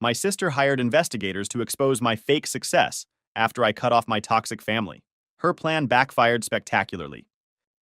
My sister hired investigators to expose my fake success after I cut off my toxic family. Her plan backfired spectacularly.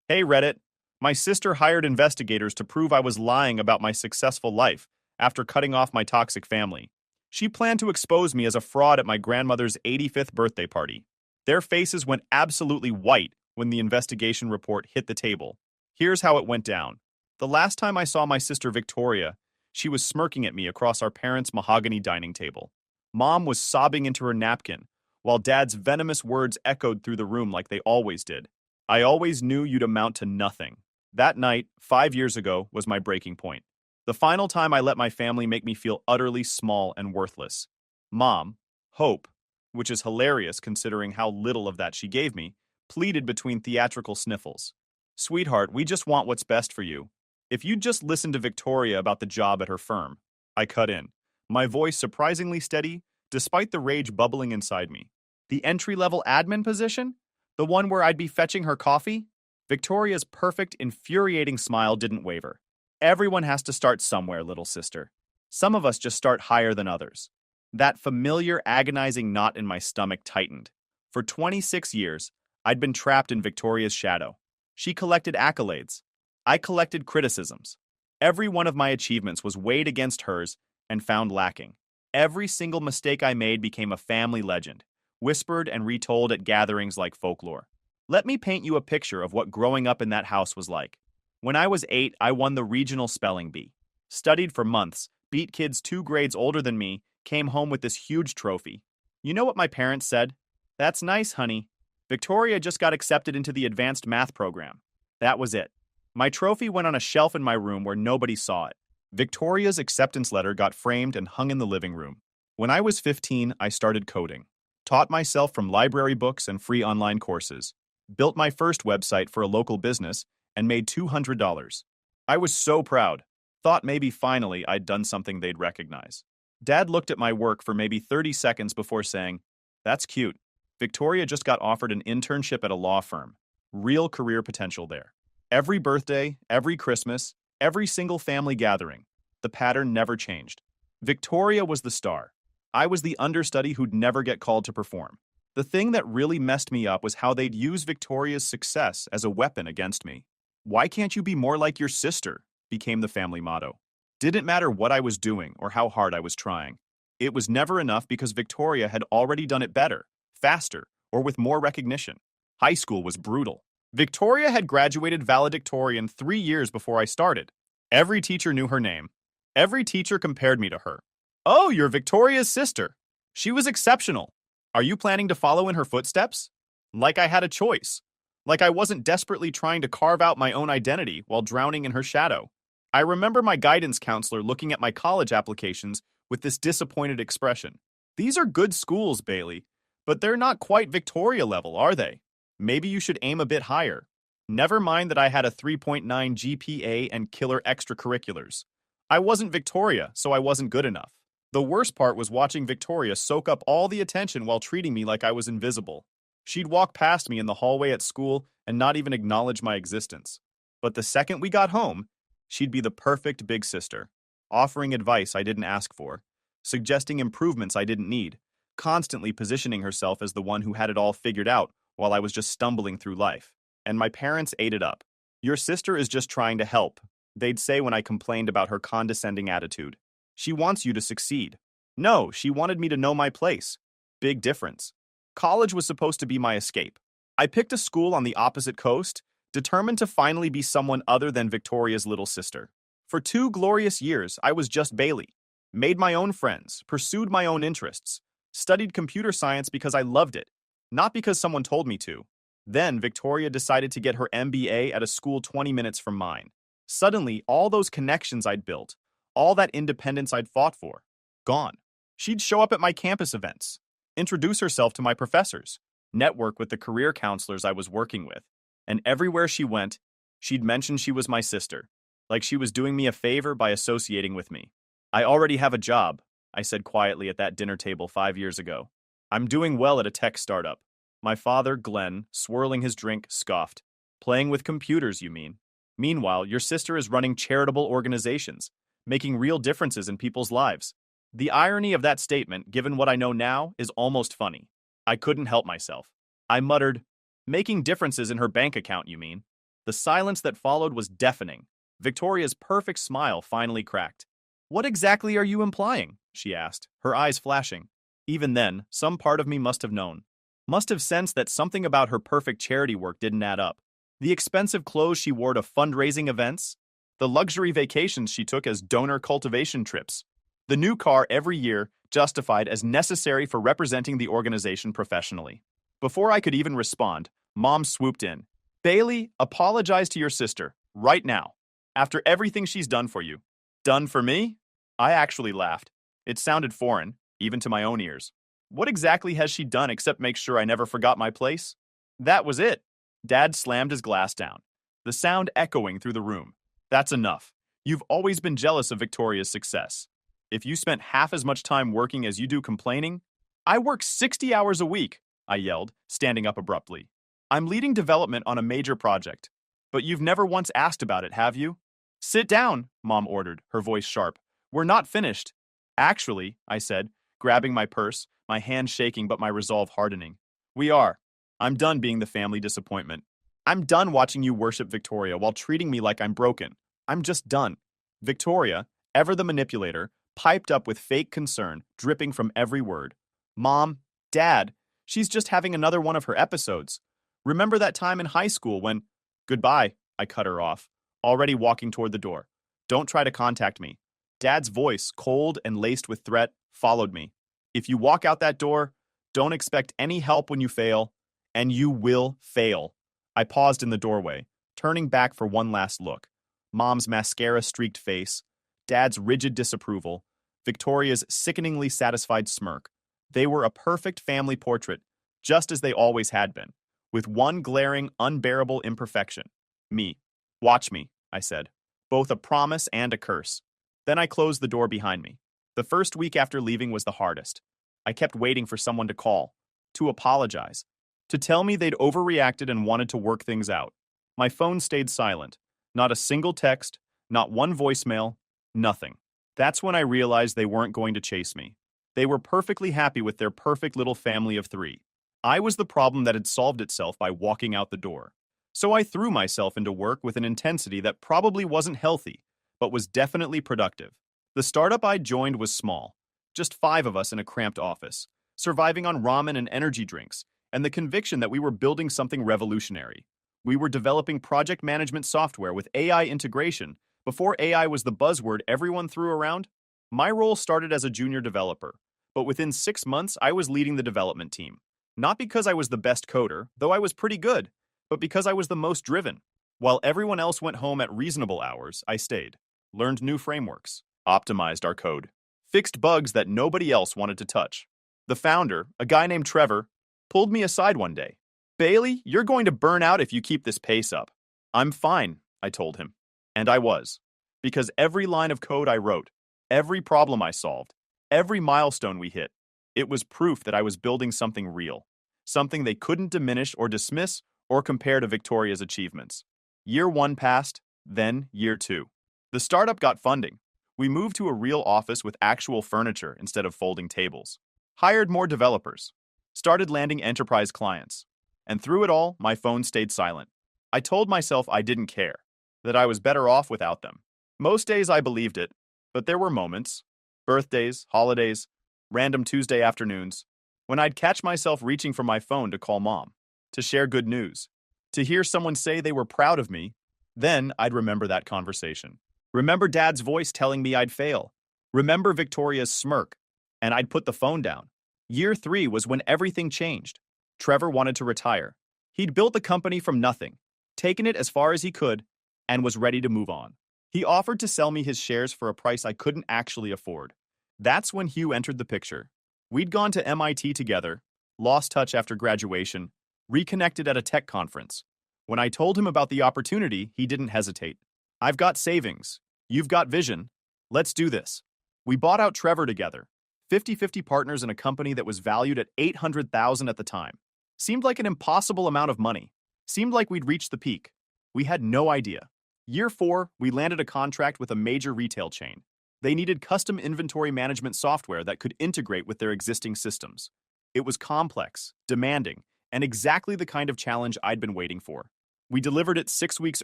Hey Reddit, my sister hired investigators to prove I was lying about my successful life after cutting off my toxic family. She planned to expose me as a fraud at my grandmother's 85th birthday party. Their faces went absolutely white when the investigation report hit the table. Here's how it went down. The last time I saw my sister Victoria, she was smirking at me across our parents' mahogany dining table. Mom was sobbing into her napkin, while Dad's venomous words echoed through the room like they always did. I always knew you'd amount to nothing. That night, 5 years ago, was my breaking point. The final time I let my family make me feel utterly small and worthless. Mom, Hope, which is hilarious considering how little of that she gave me, pleaded between theatrical sniffles. Sweetheart, we just want what's best for you. If you'd just listen to Victoria about the job at her firm. I cut in, my voice surprisingly steady, despite the rage bubbling inside me. The entry-level admin position? The one where I'd be fetching her coffee? Victoria's perfect, infuriating smile didn't waver. Everyone has to start somewhere, little sister. Some of us just start higher than others. That familiar, agonizing knot in my stomach tightened. For 26 years, I'd been trapped in Victoria's shadow. She collected accolades. I collected criticisms. Every one of my achievements was weighed against hers and found lacking. Every single mistake I made became a family legend, whispered and retold at gatherings like folklore. Let me paint you a picture of what growing up in that house was like. When I was 8, I won the regional spelling bee. Studied for months, beat kids 2 grades older than me, came home with this huge trophy. You know what my parents said? That's nice, honey. Victoria just got accepted into the advanced math program. That was it. My trophy went on a shelf in my room where nobody saw it. Victoria's acceptance letter got framed and hung in the living room. When I was 15, I started coding. Taught myself from library books and free online courses. Built my first website for a local business and made $200. I was so proud. Thought maybe finally I'd done something they'd recognize. Dad looked at my work for maybe 30 seconds before saying, "That's cute. Victoria just got offered an internship at a law firm. Real career potential there." Every birthday, every Christmas, every single family gathering, the pattern never changed. Victoria was the star. I was the understudy who'd never get called to perform. The thing that really messed me up was how they'd use Victoria's success as a weapon against me. "Why can't you be more like your sister?" became the family motto. Didn't matter what I was doing or how hard I was trying. It was never enough because Victoria had already done it better, faster, or with more recognition. High school was brutal. Victoria had graduated valedictorian 3 years before I started. Every teacher knew her name. Every teacher compared me to her. "Oh, you're Victoria's sister. She was exceptional. Are you planning to follow in her footsteps?" Like I had a choice. Like I wasn't desperately trying to carve out my own identity while drowning in her shadow. I remember my guidance counselor looking at my college applications with this disappointed expression. "These are good schools, Bailey, but they're not quite Victoria level, are they? Maybe you should aim a bit higher." Never mind that I had a 3.9 GPA and killer extracurriculars. I wasn't Victoria, so I wasn't good enough. The worst part was watching Victoria soak up all the attention while treating me like I was invisible. She'd walk past me in the hallway at school and not even acknowledge my existence. But the second we got home, she'd be the perfect big sister, offering advice I didn't ask for, suggesting improvements I didn't need, constantly positioning herself as the one who had it all figured out while I was just stumbling through life. And my parents ate it up. "Your sister is just trying to help," they'd say when I complained about her condescending attitude. "She wants you to succeed." No, she wanted me to know my place. Big difference. College was supposed to be my escape. I picked a school on the opposite coast, determined to finally be someone other than Victoria's little sister. For 2 glorious years, I was just Bailey. Made my own friends, pursued my own interests, studied computer science because I loved it, not because someone told me to. Then Victoria decided to get her MBA at a school 20 minutes from mine. Suddenly, all those connections I'd built, all that independence I'd fought for, gone. She'd show up at my campus events, introduce herself to my professors, network with the career counselors I was working with, and everywhere she went, she'd mention she was my sister, like she was doing me a favor by associating with me. "I already have a job," I said quietly at that dinner table 5 years ago. "I'm doing well at a tech startup." My father, Glenn, swirling his drink, scoffed. "Playing with computers, you mean? Meanwhile, your sister is running charitable organizations, making real differences in people's lives." The irony of that statement, given what I know now, is almost funny. I couldn't help myself. I muttered, "Making differences in her bank account, you mean?" The silence that followed was deafening. Victoria's perfect smile finally cracked. "What exactly are you implying?" she asked, her eyes flashing. Even then, some part of me must have known. Must have sensed that something about her perfect charity work didn't add up. The expensive clothes she wore to fundraising events, the luxury vacations she took as donor cultivation trips, the new car every year justified as necessary for representing the organization professionally. Before I could even respond, Mom swooped in. "Bailey, apologize to your sister, right now, after everything she's done for you." "Done for me?" I actually laughed. It sounded foreign, even to my own ears. What exactly has she done except make sure I never forgot my place? That was it. Dad slammed his glass down, the sound echoing through the room. "That's enough. You've always been jealous of Victoria's success. If you spent half as much time working as you do complaining..." "I work 60 hours a week," I yelled, standing up abruptly. "I'm leading development on a major project. But you've never once asked about it, have you?" "Sit down," Mom ordered, her voice sharp. "We're not finished." "Actually," I said, grabbing my purse, my hand shaking but my resolve hardening. "We are. I'm done being the family disappointment. I'm done watching you worship Victoria while treating me like I'm broken. I'm just done." Victoria, ever the manipulator, piped up with fake concern, dripping from every word. "Mom, Dad, she's just having another one of her episodes. Remember that time in high school when..." "Goodbye," I cut her off, already walking toward the door. "Don't try to contact me." Dad's voice, cold and laced with threat, followed me. "If you walk out that door, don't expect any help when you fail, and you will fail." I paused in the doorway, turning back for one last look. Mom's mascara-streaked face, Dad's rigid disapproval, Victoria's sickeningly satisfied smirk. They were a perfect family portrait, just as they always had been, with one glaring, unbearable imperfection. Me. "Watch me," I said, both a promise and a curse. Then I closed the door behind me. The first week after leaving was the hardest. I kept waiting for someone to call, to apologize, to tell me they'd overreacted and wanted to work things out. My phone stayed silent. Not a single text, not one voicemail, nothing. That's when I realized they weren't going to chase me. They were perfectly happy with their perfect little family of three. I was the problem that had solved itself by walking out the door. So I threw myself into work with an intensity that probably wasn't healthy, but was definitely productive. The startup I joined was small, just 5 of us in a cramped office, surviving on ramen and energy drinks, and the conviction that we were building something revolutionary. We were developing project management software with AI integration before AI was the buzzword everyone threw around. My role started as a junior developer, but within 6 months I was leading the development team. Not because I was the best coder, though I was pretty good, but because I was the most driven. While everyone else went home at reasonable hours, I stayed, learned new frameworks, optimized our code, fixed bugs that nobody else wanted to touch. The founder, a guy named Trevor, pulled me aside one day. "Bailey, you're going to burn out if you keep this pace up." "I'm fine," I told him. And I was. Because every line of code I wrote, every problem I solved, every milestone we hit, it was proof that I was building something real, something they couldn't diminish or dismiss or compare to Victoria's achievements. Year 1 passed, then year 2. The startup got funding. We moved to a real office with actual furniture instead of folding tables. Hired more developers. Started landing enterprise clients. And through it all, my phone stayed silent. I told myself I didn't care, that I was better off without them. Most days I believed it, but there were moments, birthdays, holidays, random Tuesday afternoons, when I'd catch myself reaching for my phone to call Mom, to share good news, to hear someone say they were proud of me. Then I'd remember that conversation. Remember Dad's voice telling me I'd fail. Remember Victoria's smirk, and I'd put the phone down. Year 3 was when everything changed. Trevor wanted to retire. He'd built the company from nothing, taken it as far as he could, and was ready to move on. He offered to sell me his shares for a price I couldn't actually afford. That's when Hugh entered the picture. We'd gone to MIT together, lost touch after graduation, reconnected at a tech conference. When I told him about the opportunity, he didn't hesitate. "I've got savings. You've got vision. Let's do this." We bought out Trevor together, 50-50 partners in a company that was valued at $800,000 at the time. Seemed like an impossible amount of money. Seemed like we'd reached the peak. We had no idea. Year 4, we landed a contract with a major retail chain. They needed custom inventory management software that could integrate with their existing systems. It was complex, demanding, and exactly the kind of challenge I'd been waiting for. We delivered it 6 weeks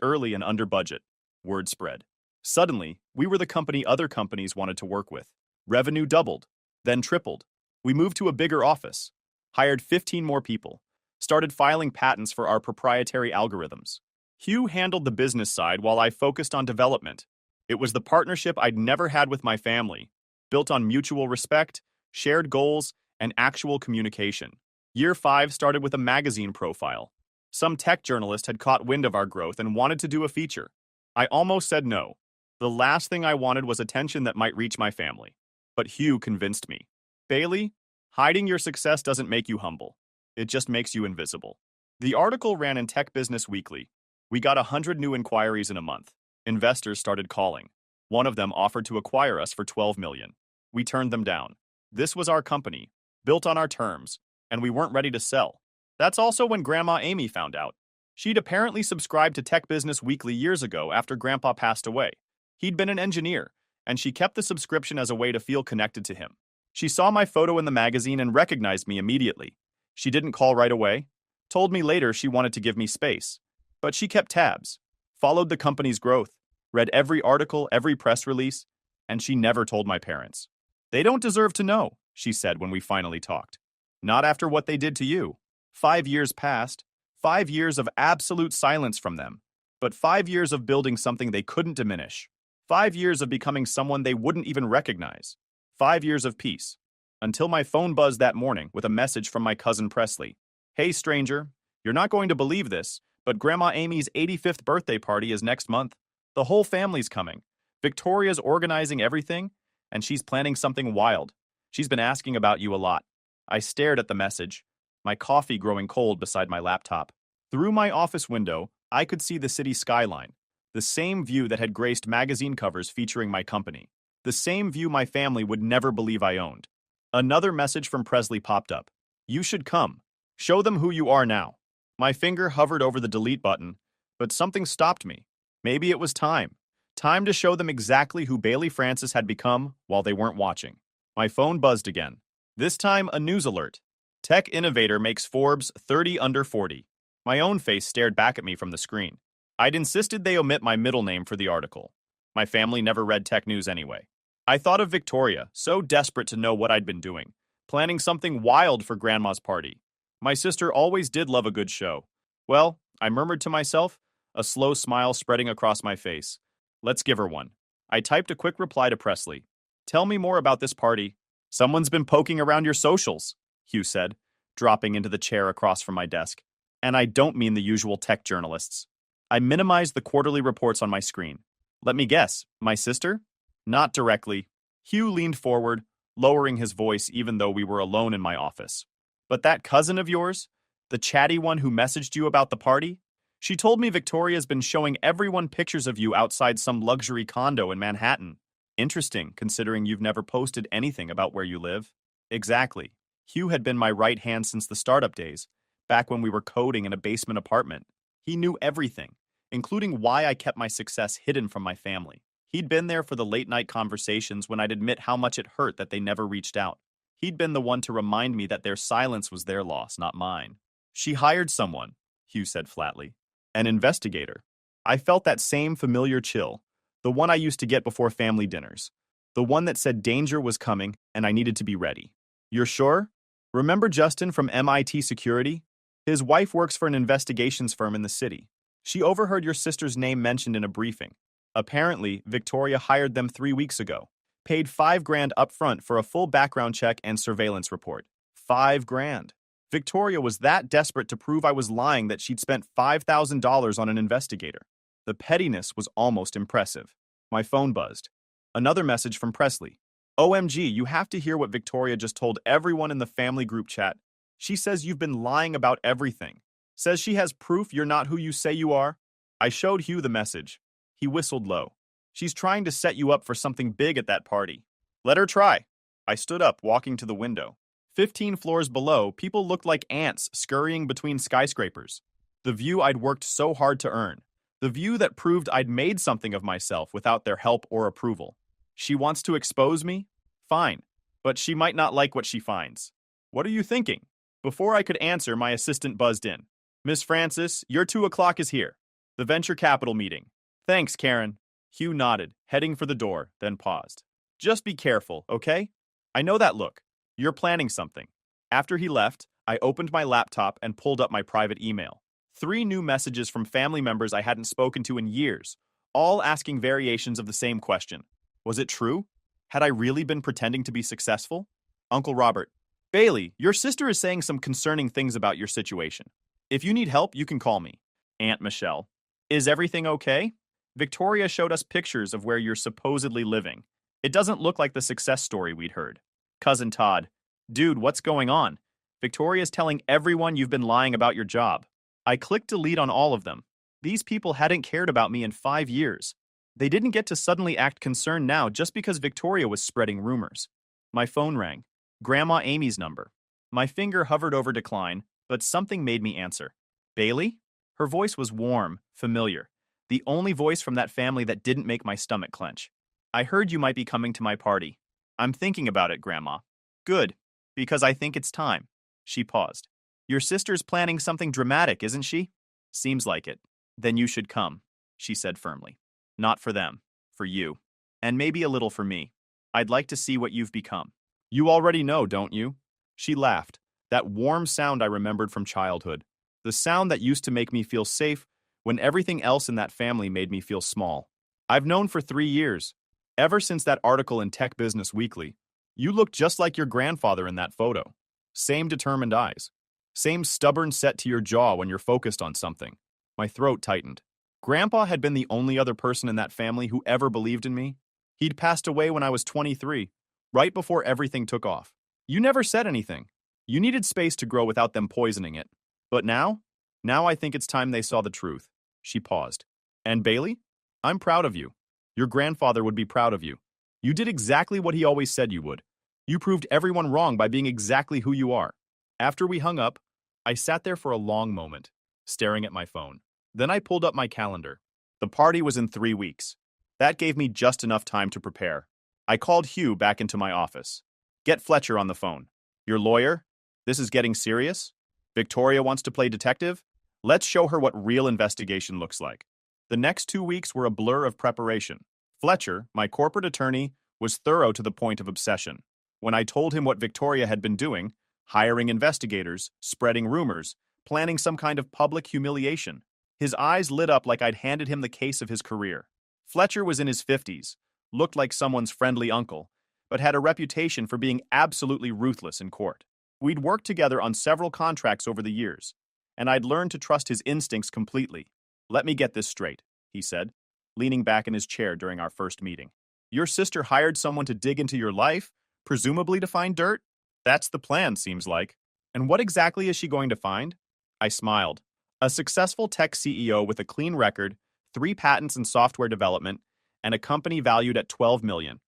early and under budget. Word spread. Suddenly, we were the company other companies wanted to work with. Revenue doubled, then tripled. We moved to a bigger office, hired 15 more people, started filing patents for our proprietary algorithms. Hugh handled the business side while I focused on development. It was the partnership I'd never had with my family, built on mutual respect, shared goals, and actual communication. Year 5 started with a magazine profile. Some tech journalist had caught wind of our growth and wanted to do a feature. I almost said no. The last thing I wanted was attention that might reach my family. But Hugh convinced me. Bailey, hiding your success doesn't make you humble. It just makes you invisible. The article ran in Tech Business Weekly. We got 100 new inquiries in a month. Investors started calling. One of them offered to acquire us for $12 million. We turned them down. This was our company, built on our terms, and we weren't ready to sell. That's also when Grandma Amy found out. She'd apparently subscribed to Tech Business Weekly years ago after Grandpa passed away. He'd been an engineer, and she kept the subscription as a way to feel connected to him. She saw my photo in the magazine and recognized me immediately. She didn't call right away, told me later she wanted to give me space. But she kept tabs, followed the company's growth, read every article, every press release, and she never told my parents. They don't deserve to know, she said when we finally talked. Not after what they did to you. 5 years passed, 5 years of absolute silence from them, but 5 years of building something they couldn't diminish. 5 years of becoming someone they wouldn't even recognize. 5 years of peace. Until my phone buzzed that morning with a message from my cousin Presley. Hey stranger, you're not going to believe this, but Grandma Amy's 85th birthday party is next month. The whole family's coming. Victoria's organizing everything, and she's planning something wild. She's been asking about you a lot. I stared at the message, my coffee growing cold beside my laptop. Through my office window, I could see the city skyline, the same view that had graced magazine covers featuring my company, the same view my family would never believe I owned. Another message from Presley popped up. You should come. Show them who you are now. My finger hovered over the delete button, but something stopped me. Maybe it was time. Time to show them exactly who Bailey Francis had become while they weren't watching. My phone buzzed again. This time, a news alert. Tech innovator makes Forbes 30 under 40. My own face stared back at me from the screen. I'd insisted they omit my middle name for the article. My family never read tech news anyway. I thought of Victoria, so desperate to know what I'd been doing, planning something wild for Grandma's party. My sister always did love a good show. Well, I murmured to myself, a slow smile spreading across my face. Let's give her one. I typed a quick reply to Presley. Tell me more about this party. Someone's been poking around your socials, Hugh said, dropping into the chair across from my desk. And I don't mean the usual tech journalists. I minimized the quarterly reports on my screen. Let me guess, my sister? Not directly. Hugh leaned forward, lowering his voice even though we were alone in my office. But that cousin of yours, the chatty one who messaged you about the party? She told me Victoria's been showing everyone pictures of you outside some luxury condo in Manhattan. Interesting, considering you've never posted anything about where you live. Exactly. Hugh had been my right hand since the startup days, back when we were coding in a basement apartment. He knew everything, including why I kept my success hidden from my family. He'd been there for the late-night conversations when I'd admit how much it hurt that they never reached out. He'd been the one to remind me that their silence was their loss, not mine. She hired someone, Hugh said flatly. An investigator. I felt that same familiar chill, the one I used to get before family dinners. The one that said danger was coming and I needed to be ready. You're sure? Remember Justin from MIT Security? His wife works for an investigations firm in the city. She overheard your sister's name mentioned in a briefing. Apparently, Victoria hired them 3 weeks ago. Paid $5,000 upfront for a full background check and surveillance report. $5,000. Victoria was that desperate to prove I was lying that she'd spent $5,000 on an investigator. The pettiness was almost impressive. My phone buzzed. Another message from Presley. OMG, you have to hear what Victoria just told everyone in the family group chat. She says you've been lying about everything. Says she has proof you're not who you say you are. I showed Hugh the message. He whistled low. She's trying to set you up for something big at that party. Let her try. I stood up, walking to the window. 15 floors below, people looked like ants scurrying between skyscrapers. The view I'd worked so hard to earn. The view that proved I'd made something of myself without their help or approval. She wants to expose me? Fine, but she might not like what she finds. What are you thinking? Before I could answer, my assistant buzzed in. Miss Francis, your 2 o'clock is here. The venture capital meeting. Thanks, Karen. Hugh nodded, heading for the door, then paused. Just be careful, okay? I know that look. You're planning something. After he left, I opened my laptop and pulled up my private email. 3 new messages from family members I hadn't spoken to in years, all asking variations of the same question. Was it true? Had I really been pretending to be successful? Uncle Robert. Bailey, your sister is saying some concerning things about your situation. If you need help, you can call me. Aunt Michelle. Is everything okay? Victoria showed us pictures of where you're supposedly living. It doesn't look like the success story we'd heard. Cousin Todd. Dude, what's going on? Victoria's telling everyone you've been lying about your job. I clicked delete on all of them. These people hadn't cared about me in 5 years. They didn't get to suddenly act concerned now just because Victoria was spreading rumors. My phone rang. Grandma Amy's number. My finger hovered over decline, but something made me answer. Bailey? Her voice was warm, familiar. The only voice from that family that didn't make my stomach clench. I heard you might be coming to my party. I'm thinking about it, Grandma. Good, because I think it's time. She paused. Your sister's planning something dramatic, isn't she? Seems like it. Then you should come, she said firmly. Not for them, for you. And maybe a little for me. I'd like to see what you've become. You already know, don't you? She laughed, that warm sound I remembered from childhood. The sound that used to make me feel safe when everything else in that family made me feel small. I've known for 3 years, ever since that article in Tech Business Weekly. You look just like your grandfather in that photo. Same determined eyes. Same stubborn set to your jaw when you're focused on something. My throat tightened. Grandpa had been the only other person in that family who ever believed in me. He'd passed away when I was 23, right before everything took off. You never said anything. You needed space to grow without them poisoning it. But now I think it's time they saw the truth. She paused. And Bailey, I'm proud of you. Your grandfather would be proud of you. You did exactly what he always said you would. You proved everyone wrong by being exactly who you are. After we hung up, I sat there for a long moment, staring at my phone. Then I pulled up my calendar. The party was in 3 weeks. That gave me just enough time to prepare. I called Hugh back into my office. Get Fletcher on the phone. Your lawyer? This is getting serious? Victoria wants to play detective? Let's show her what real investigation looks like. The next 2 weeks were a blur of preparation. Fletcher, my corporate attorney, was thorough to the point of obsession. When I told him what Victoria had been doing, hiring investigators, spreading rumors, planning some kind of public humiliation, his eyes lit up like I'd handed him the case of his career. Fletcher was in his 50s, looked like someone's friendly uncle, but had a reputation for being absolutely ruthless in court. We'd worked together on several contracts over the years, and I'd learned to trust his instincts completely. Let me get this straight, he said, leaning back in his chair during our first meeting. Your sister hired someone to dig into your life, presumably to find dirt? That's the plan, seems like. And what exactly is she going to find? I smiled. A successful tech CEO with a clean record, 3 patents in software development, and a company valued at $12 million.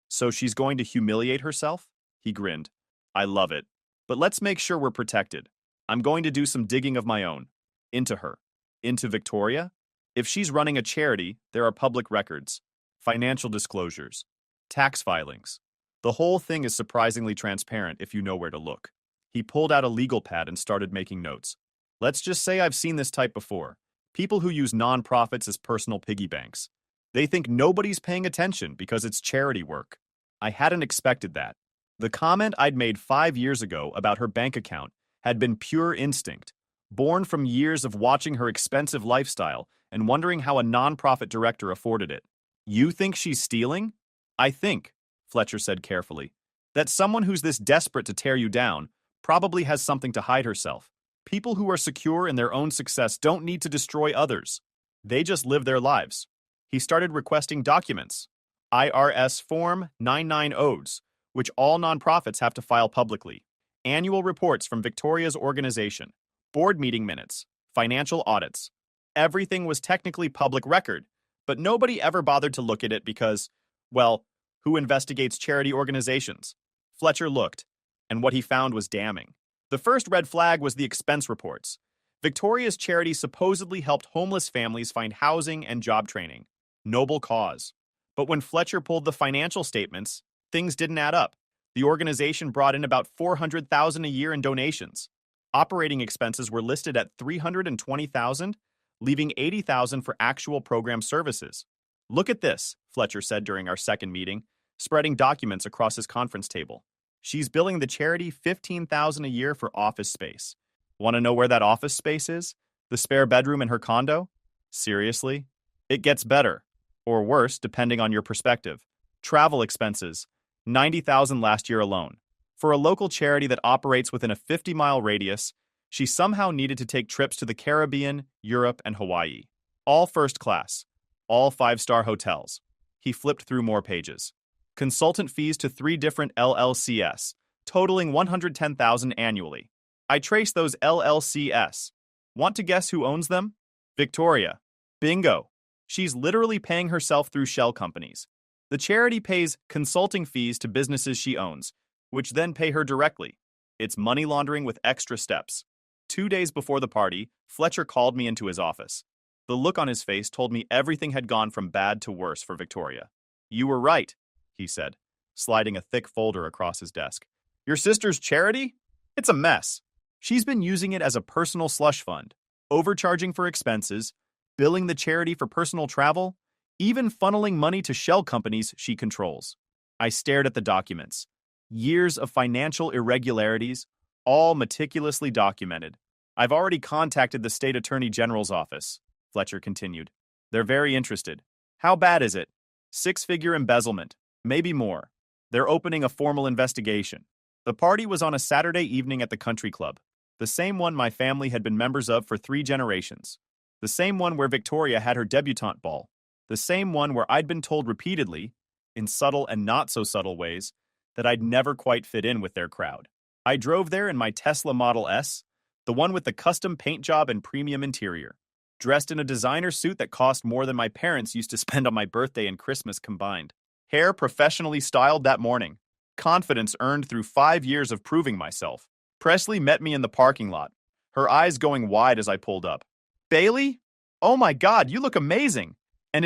So she's going to humiliate herself? He grinned. I love it. But let's make sure we're protected. I'm going to do some digging of my own. Into her. Into Victoria? If she's running a charity, there are public records, financial disclosures, tax filings. The whole thing is surprisingly transparent if you know where to look. He pulled out a legal pad and started making notes. Let's just say I've seen this type before. People who use nonprofits as personal piggy banks. They think nobody's paying attention because it's charity work. I hadn't expected that. The comment I'd made 5 years ago about her bank account had been pure instinct, born from years of watching her expensive lifestyle and wondering how a nonprofit director afforded it. You think she's stealing? I think, Fletcher said carefully, that someone who's this desperate to tear you down probably has something to hide herself. People who are secure in their own success don't need to destroy others. They just live their lives. He started requesting documents, IRS Form 990s, which all nonprofits have to file publicly, annual reports from Victoria's organization, board meeting minutes, financial audits. Everything was technically public record, but nobody ever bothered to look at it because, well, who investigates charity organizations? Fletcher looked, and what he found was damning. The first red flag was the expense reports. Victoria's charity supposedly helped homeless families find housing and job training. Noble cause. But when Fletcher pulled the financial statements, things didn't add up. The organization brought in about $400,000 a year in donations. Operating expenses were listed at $320,000, leaving $80,000 for actual program services. "Look at this," Fletcher said during our second meeting, spreading documents across his conference table. "She's billing the charity $15,000 a year for office space. Want to know where that office space is? The spare bedroom in her condo? Seriously? It gets better, or worse, depending on your perspective. Travel expenses, $90,000 last year alone. For a local charity that operates within a 50-mile radius, she somehow needed to take trips to the Caribbean, Europe, and Hawaii. All first class. All five-star hotels." He flipped through more pages. "Consultant fees to 3 different LLCs, totaling $110,000 annually. I traced those LLCs. Want to guess who owns them? Victoria. Bingo. She's literally paying herself through shell companies. The charity pays consulting fees to businesses she owns, which then pay her directly. It's money laundering with extra steps." 2 days before the party, Fletcher called me into his office. The look on his face told me everything had gone from bad to worse for Victoria. "You were right," he said, sliding a thick folder across his desk. "Your sister's charity? It's a mess. She's been using it as a personal slush fund, overcharging for expenses, billing the charity for personal travel, even funneling money to shell companies she controls." I stared at the documents. Years of financial irregularities, all meticulously documented. "I've already contacted the state attorney general's office," Fletcher continued. "They're very interested. How bad is it? 6-figure embezzlement, maybe more. They're opening a formal investigation." The party was on a Saturday evening at the country club, the same one my family had been members of for 3 generations, the same one where Victoria had her debutante ball, the same one where I'd been told repeatedly, in subtle and not-so-subtle ways, that I'd never quite fit in with their crowd. I drove there in my Tesla Model S, the one with the custom paint job and premium interior, dressed in a designer suit that cost more than my parents used to spend on my birthday and Christmas combined. Hair professionally styled that morning. Confidence earned through 5 years of proving myself. Presley met me in the parking lot, her eyes going wide as I pulled up. "Bailey? Oh my God, you look amazing! And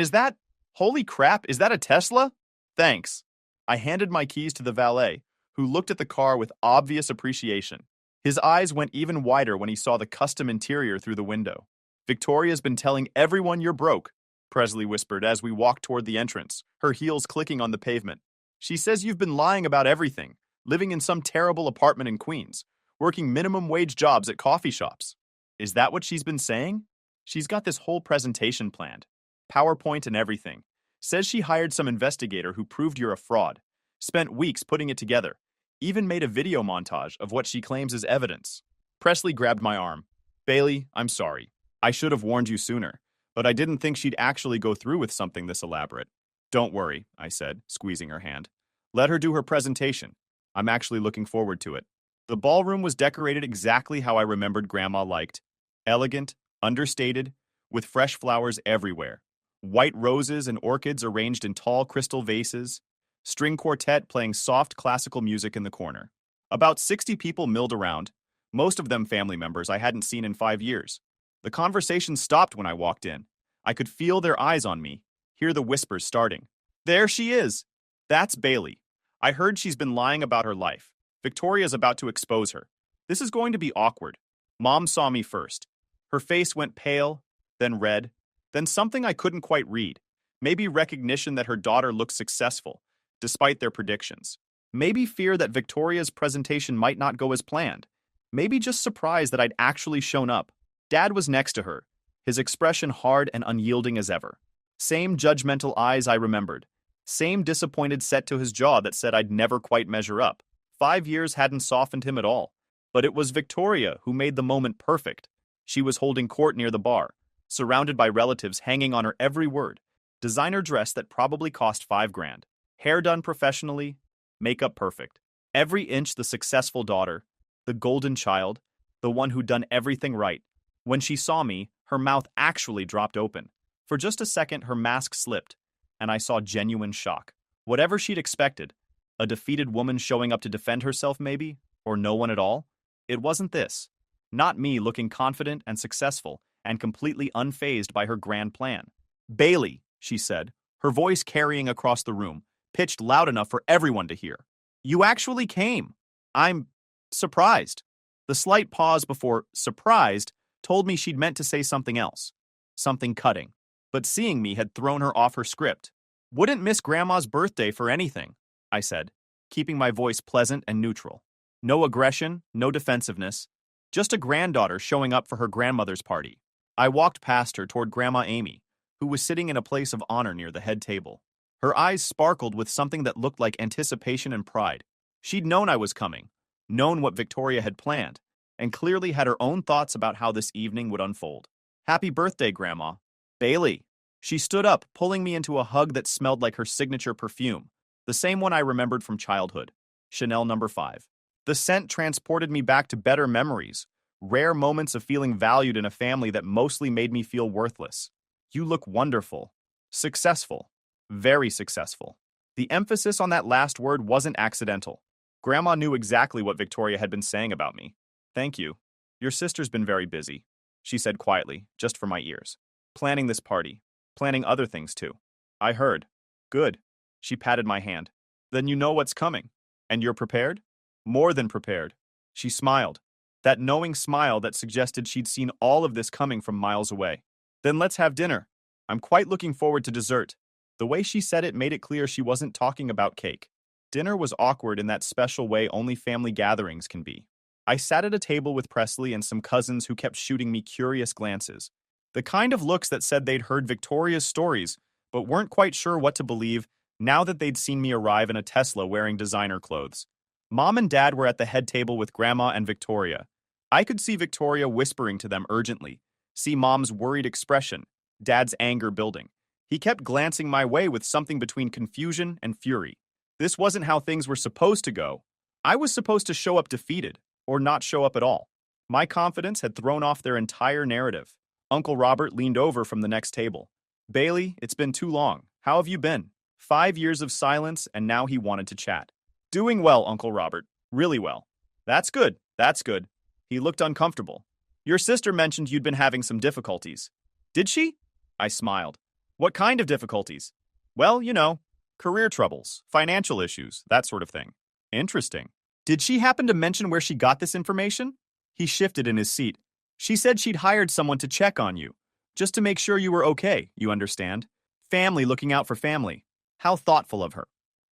holy crap, is that a Tesla? Thanks." I handed my keys to the valet, who looked at the car with obvious appreciation. His eyes went even wider when he saw the custom interior through the window. "Victoria's been telling everyone you're broke," Presley whispered as we walked toward the entrance, her heels clicking on the pavement. "She says you've been lying about everything, living in some terrible apartment in Queens, working minimum wage jobs at coffee shops." Is that what she's been saying? She's got this whole presentation planned, PowerPoint and everything. Says she hired some investigator who proved you're a fraud, spent weeks putting it together, even made a video montage of what she claims is evidence. Presley grabbed my arm. "Bailey, I'm sorry. I should have warned you sooner, but I didn't think she'd actually go through with something this elaborate." "Don't worry," I said, squeezing her hand. "Let her do her presentation. I'm actually looking forward to it." The ballroom was decorated exactly how I remembered Grandma liked. Elegant, understated, with fresh flowers everywhere. White roses and orchids arranged in tall crystal vases. String quartet playing soft classical music in the corner. About 60 people milled around, most of them family members I hadn't seen in 5 years. The conversation stopped when I walked in. I could feel their eyes on me, hear the whispers starting. "There she is! That's Bailey. I heard she's been lying about her life. Victoria's about to expose her. This is going to be awkward." Mom saw me first. Her face went pale, then red, then something I couldn't quite read. Maybe recognition that her daughter looked successful, despite their predictions. Maybe fear that Victoria's presentation might not go as planned. Maybe just surprise that I'd actually shown up. Dad was next to her, his expression hard and unyielding as ever. Same judgmental eyes I remembered. Same disappointed set to his jaw that said I'd never quite measure up. 5 years hadn't softened him at all. But it was Victoria who made the moment perfect. She was holding court near the bar, surrounded by relatives hanging on her every word. Designer dress that probably cost $5,000. Hair done professionally, makeup perfect. Every inch the successful daughter, the golden child, the one who'd done everything right. When she saw me, her mouth actually dropped open. For just a second, her mask slipped, and I saw genuine shock. Whatever she'd expected, a defeated woman showing up to defend herself maybe, or no one at all, it wasn't this. Not me looking confident and successful and completely unfazed by her grand plan. "Bailey," she said, her voice carrying across the room, pitched loud enough for everyone to hear. You actually came. I'm surprised. The slight pause before surprised told me she'd meant to say something else, something cutting, but seeing me had thrown her off her script. Wouldn't miss Grandma's birthday for anything, I said, keeping my voice pleasant and neutral. No aggression, no defensiveness, just a granddaughter showing up for her grandmother's party. I walked past her toward Grandma Amy, who was sitting in a place of honor near the head table. Her eyes sparkled with something that looked like anticipation and pride. She'd known I was coming, known what Victoria had planned, and clearly had her own thoughts about how this evening would unfold. Happy birthday, Grandma. Bailey. She stood up, pulling me into a hug that smelled like her signature perfume, the same one I remembered from childhood, Chanel No. 5. The scent transported me back to better memories, rare moments of feeling valued in a family that mostly made me feel worthless. You look wonderful. Successful. Very successful. The emphasis on that last word wasn't accidental. Grandma knew exactly what Victoria had been saying about me. Thank you. Your sister's been very busy, she said quietly, just for my ears. Planning this party. Planning other things too. I heard. Good. She patted my hand. Then you know what's coming. And you're prepared? More than prepared. She smiled. That knowing smile that suggested she'd seen all of this coming from miles away. Then let's have dinner. I'm quite looking forward to dessert. The way she said it made it clear she wasn't talking about cake. Dinner was awkward in that special way only family gatherings can be. I sat at a table with Presley and some cousins who kept shooting me curious glances. The kind of looks that said they'd heard Victoria's stories, but weren't quite sure what to believe now that they'd seen me arrive in a Tesla wearing designer clothes. Mom and Dad were at the head table with Grandma and Victoria. I could see Victoria whispering to them urgently, see Mom's worried expression, Dad's anger building. He kept glancing my way with something between confusion and fury. This wasn't how things were supposed to go. I was supposed to show up defeated, or not show up at all. My confidence had thrown off their entire narrative. Uncle Robert leaned over from the next table. Bailey, it's been too long. How have you been? 5 years of silence, and now he wanted to chat. Doing well, Uncle Robert. Really well. That's good. That's good. He looked uncomfortable. Your sister mentioned you'd been having some difficulties. Did she? I smiled. What kind of difficulties? Well, you know, career troubles, financial issues, that sort of thing. Interesting. Did she happen to mention where she got this information? He shifted in his seat. She said she'd hired someone to check on you, just to make sure you were okay, you understand? Family looking out for family. How thoughtful of her.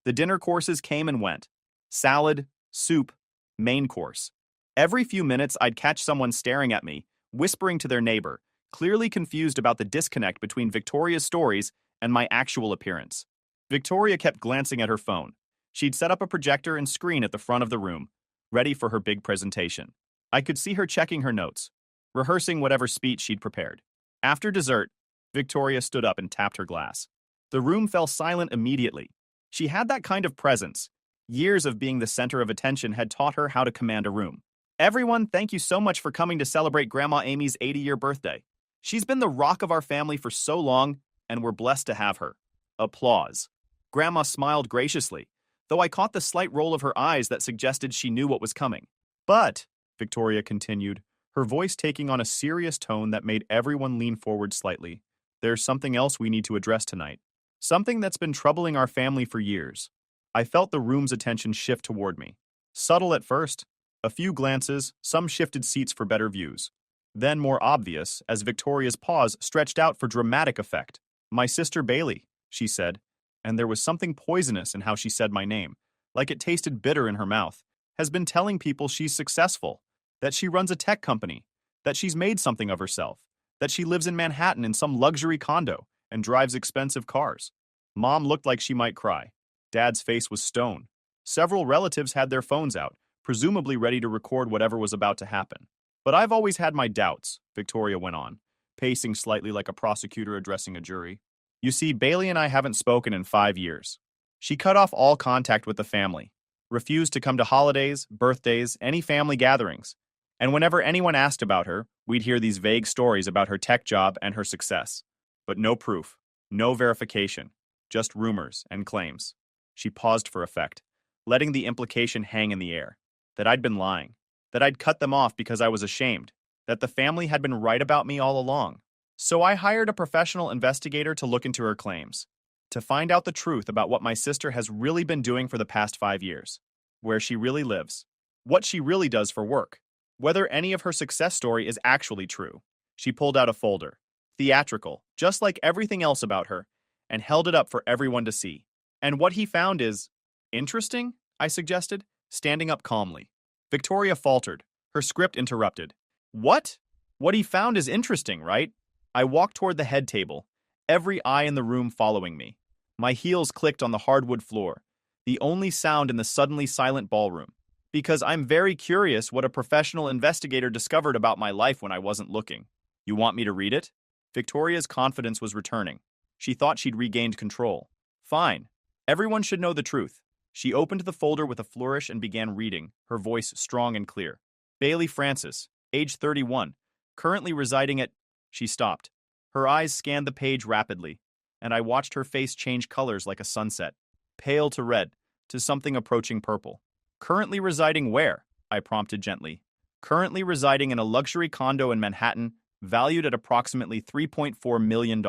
The dinner courses came and went. Salad, soup, main course. Every few minutes, I'd catch someone staring at me, whispering to their neighbor, clearly confused about the disconnect between Victoria's stories and my actual appearance. Victoria kept glancing at her phone. She'd set up a projector and screen at the front of the room, ready for her big presentation. I could see her checking her notes, rehearsing whatever speech she'd prepared. After dessert, Victoria stood up and tapped her glass. The room fell silent immediately. She had that kind of presence. Years of being the center of attention had taught her how to command a room. Everyone, thank you so much for coming to celebrate Grandma Amy's 80-year birthday. She's been the rock of our family for so long, and we're blessed to have her. Applause. Grandma smiled graciously, though I caught the slight roll of her eyes that suggested she knew what was coming. But, Victoria continued, her voice taking on a serious tone that made everyone lean forward slightly, there's something else we need to address tonight. Something that's been troubling our family for years. I felt the room's attention shift toward me. Subtle at first, a few glances, some shifted seats for better views. Then more obvious, as Victoria's pause stretched out for dramatic effect. My sister Bailey, she said, and there was something poisonous in how she said my name, like it tasted bitter in her mouth, has been telling people she's successful, that she runs a tech company, that she's made something of herself, that she lives in Manhattan in some luxury condo and drives expensive cars. Mom looked like she might cry. Dad's face was stone. Several relatives had their phones out, presumably ready to record whatever was about to happen. But I've always had my doubts, Victoria went on, pacing slightly like a prosecutor addressing a jury. You see, Bailey and I haven't spoken in 5 years. She cut off all contact with the family, refused to come to holidays, birthdays, any family gatherings. And whenever anyone asked about her, we'd hear these vague stories about her tech job and her success. But no proof, no verification, just rumors and claims. She paused for effect, letting the implication hang in the air, that I'd been lying, that I'd cut them off because I was ashamed, that the family had been right about me all along. So I hired a professional investigator to look into her claims. to find out the truth about what my sister has really been doing for the past 5 years, where she really lives, what she really does for work, whether any of her success story is actually true. She pulled out a folder, theatrical, just like everything else about her, and held it up for everyone to see. And what he found is interesting, I suggested, standing up calmly. Victoria faltered, her script interrupted. What? What he found is interesting, right? I walked toward the head table, every eye in the room following me. My heels clicked on the hardwood floor, the only sound in the suddenly silent ballroom. Because I'm very curious what a professional investigator discovered about my life when I wasn't looking. You want me to read it? Victoria's confidence was returning. She thought she'd regained control. Fine. Everyone should know the truth. She opened the folder with a flourish and began reading, her voice strong and clear. Bailey Francis, age 31, currently residing at... She stopped. Her eyes scanned the page rapidly, and I watched her face change colors like a sunset, pale to red, to something approaching purple. Currently residing where? I prompted gently. Currently residing in a luxury condo in Manhattan, valued at approximately $3.4 million.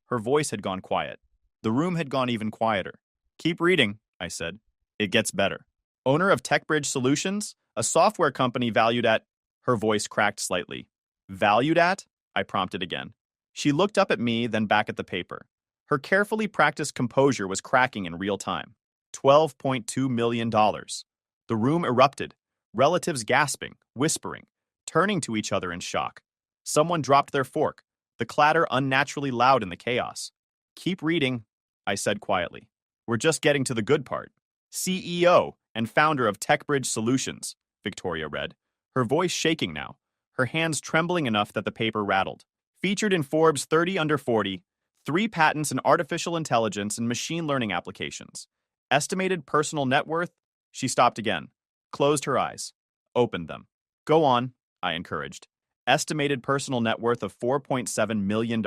Her voice had gone quiet. The room had gone even quieter. Keep reading, I said. It gets better. Owner of TechBridge Solutions, a software company valued at... Her voice cracked slightly. Valued at? I prompted again. She looked up at me, then back at the paper. Her carefully practiced composure was cracking in real time. $12.2 million. The room erupted, relatives gasping, whispering, turning to each other in shock. Someone dropped their fork, the clatter unnaturally loud in the chaos. Keep reading, I said quietly. We're just getting to the good part. CEO and founder of TechBridge Solutions, Victoria read, her voice shaking now, her hands trembling enough that the paper rattled. Featured in Forbes 30 Under 40, 3 patents in artificial intelligence and machine learning applications. Estimated personal net worth? She stopped again, closed her eyes, opened them. Go on, I encouraged. Estimated personal net worth of $4.7 million.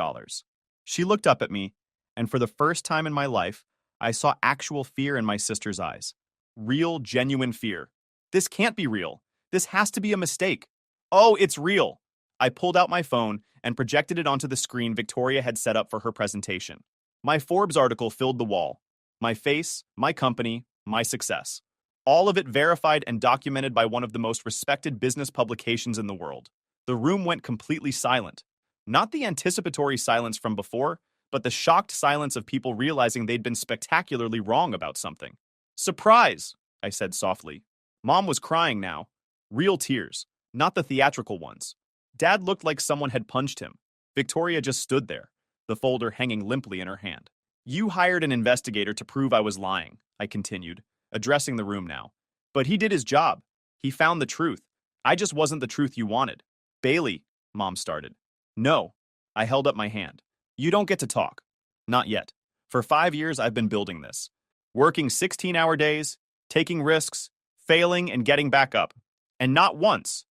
She looked up at me, and for the first time in my life, I saw actual fear in my sister's eyes. Real, genuine fear. This can't be real. This has to be a mistake. Oh, it's real. I pulled out my phone and projected it onto the screen Victoria had set up for her presentation. My Forbes article filled the wall. My face, my company, my success. All of it verified and documented by one of the most respected business publications in the world. The room went completely silent. Not the anticipatory silence from before, but the shocked silence of people realizing they'd been spectacularly wrong about something. Surprise, I said softly. Mom was crying now. Real tears, not the theatrical ones. Dad looked like someone had punched him. Victoria just stood there, the folder hanging limply in her hand. You hired an investigator to prove I was lying, I continued, addressing the room now. But he did his job. He found the truth. I just wasn't the truth you wanted. Bailey, Mom started. No, I held up my hand. You don't get to talk. Not yet. For 5 years, I've been building this. Working 16-hour days, taking risks, failing and getting back up. And not once,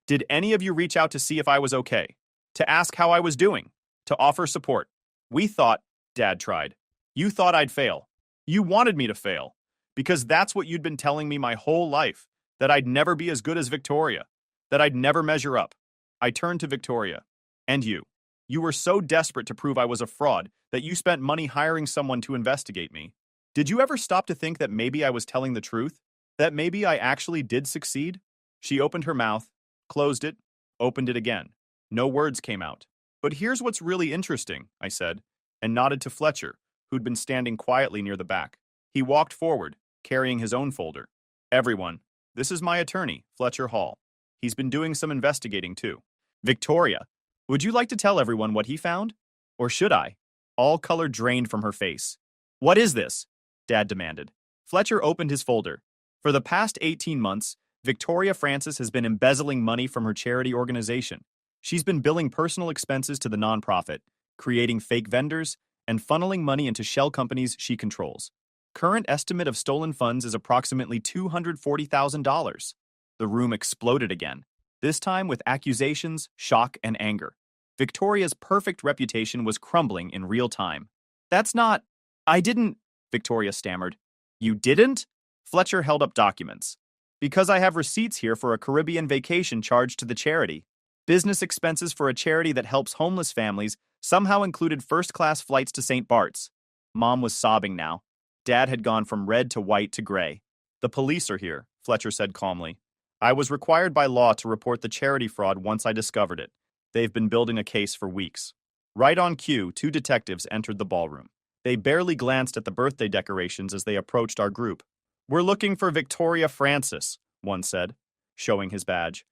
did any of you reach out to see if I was okay, to ask how I was doing, to offer support. We thought, Dad tried. You thought I'd fail. You wanted me to fail. Because that's what you'd been telling me my whole life, that I'd never be as good as Victoria, that I'd never measure up. I turned to Victoria. And you. You were so desperate to prove I was a fraud that you spent money hiring someone to investigate me. Did you ever stop to think that maybe I was telling the truth? That maybe I actually did succeed? She opened her mouth, closed it, opened it again. No words came out. But here's what's really interesting, I said, and nodded to Fletcher, who'd been standing quietly near the back. He walked forward, carrying his own folder. Everyone, this is my attorney, Fletcher Hall. He's been doing some investigating too. Victoria, would you like to tell everyone what he found? Or should I? All color drained from her face. What is this? Dad demanded. Fletcher opened his folder. For the past 18 months, Victoria Francis has been embezzling money from her charity organization. She's been billing personal expenses to the nonprofit, creating fake vendors, and funneling money into shell companies she controls. Current estimate of stolen funds is approximately $240,000. The room exploded again, this time with accusations, shock, and anger. Victoria's perfect reputation was crumbling in real time. That's not... I didn't... Victoria stammered. You didn't? Fletcher held up documents. Because I have receipts here for a Caribbean vacation charged to the charity. Business expenses for a charity that helps homeless families Somehow included first-class flights to St. Bart's. Mom was sobbing now. Dad had gone from red to white to gray. The police are here, Fletcher said calmly. I was required by law to report the charity fraud once I discovered it. They've been building a case for weeks. Right on cue, 2 detectives entered the ballroom. They barely glanced at the birthday decorations as they approached our group. We're looking for Victoria Francis, one said, showing his badge.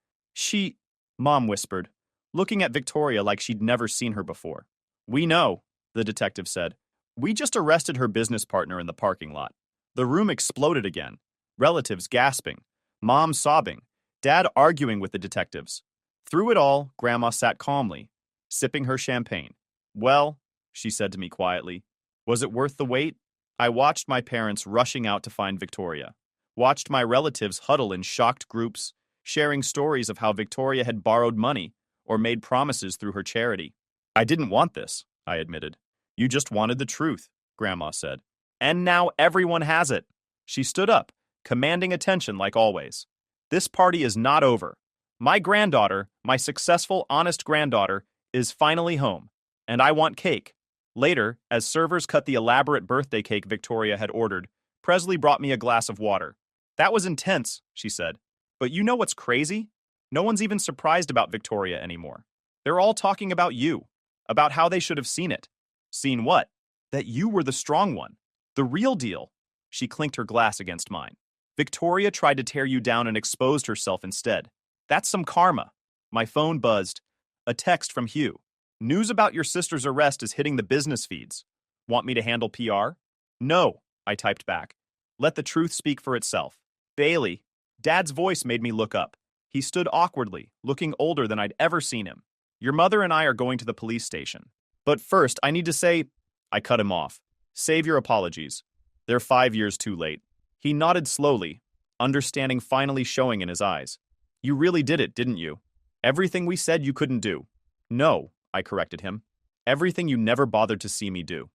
Mom whispered, looking at Victoria like she'd never seen her before. We know, the detective said. We just arrested her business partner in the parking lot. The room exploded again. Relatives gasping. Mom sobbing. Dad arguing with the detectives. Through it all, Grandma sat calmly, sipping her champagne. Well, she said to me quietly, was it worth the wait? I watched my parents rushing out to find Victoria. Watched my relatives huddle in shocked groups, sharing stories of how Victoria had borrowed money or made promises through her charity. I didn't want this, I admitted. You just wanted the truth, Grandma said. And now everyone has it. She stood up, commanding attention like always. This party is not over. My granddaughter, my successful, honest granddaughter, is finally home, and I want cake. Later, as servers cut the elaborate birthday cake Victoria had ordered, Presley brought me a glass of water. That was intense, she said. But you know what's crazy? No one's even surprised about Victoria anymore. They're all talking about you, about how they should have seen it. Seen what? That you were the strong one. The real deal. She clinked her glass against mine. Victoria tried to tear you down and exposed herself instead. That's some karma. My phone buzzed. A text from Hugh. News about your sister's arrest is hitting the business feeds. Want me to handle PR? No, I typed back. Let the truth speak for itself. Bailey. Dad's voice made me look up. He stood awkwardly, looking older than I'd ever seen him. Your mother and I are going to the police station. But first, I need to say... I cut him off. Save your apologies. They're 5 years too late. He nodded slowly, understanding finally showing in his eyes. You really did it, didn't you? Everything we said you couldn't do. No, I corrected him. Everything you never bothered to see me do.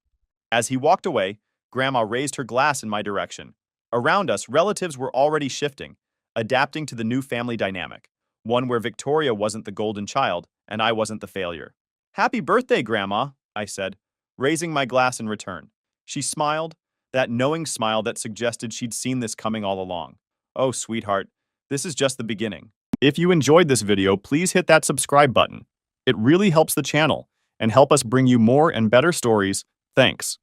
As he walked away, Grandma raised her glass in my direction. Around us, relatives were already shifting, adapting to the new family dynamic, one where Victoria wasn't the golden child and I wasn't the failure. Happy birthday, Grandma, I said, raising my glass in return. She smiled, that knowing smile that suggested she'd seen this coming all along. Oh, sweetheart, this is just the beginning. If you enjoyed this video, please hit that subscribe button. It really helps the channel and help us bring you more and better stories. Thanks.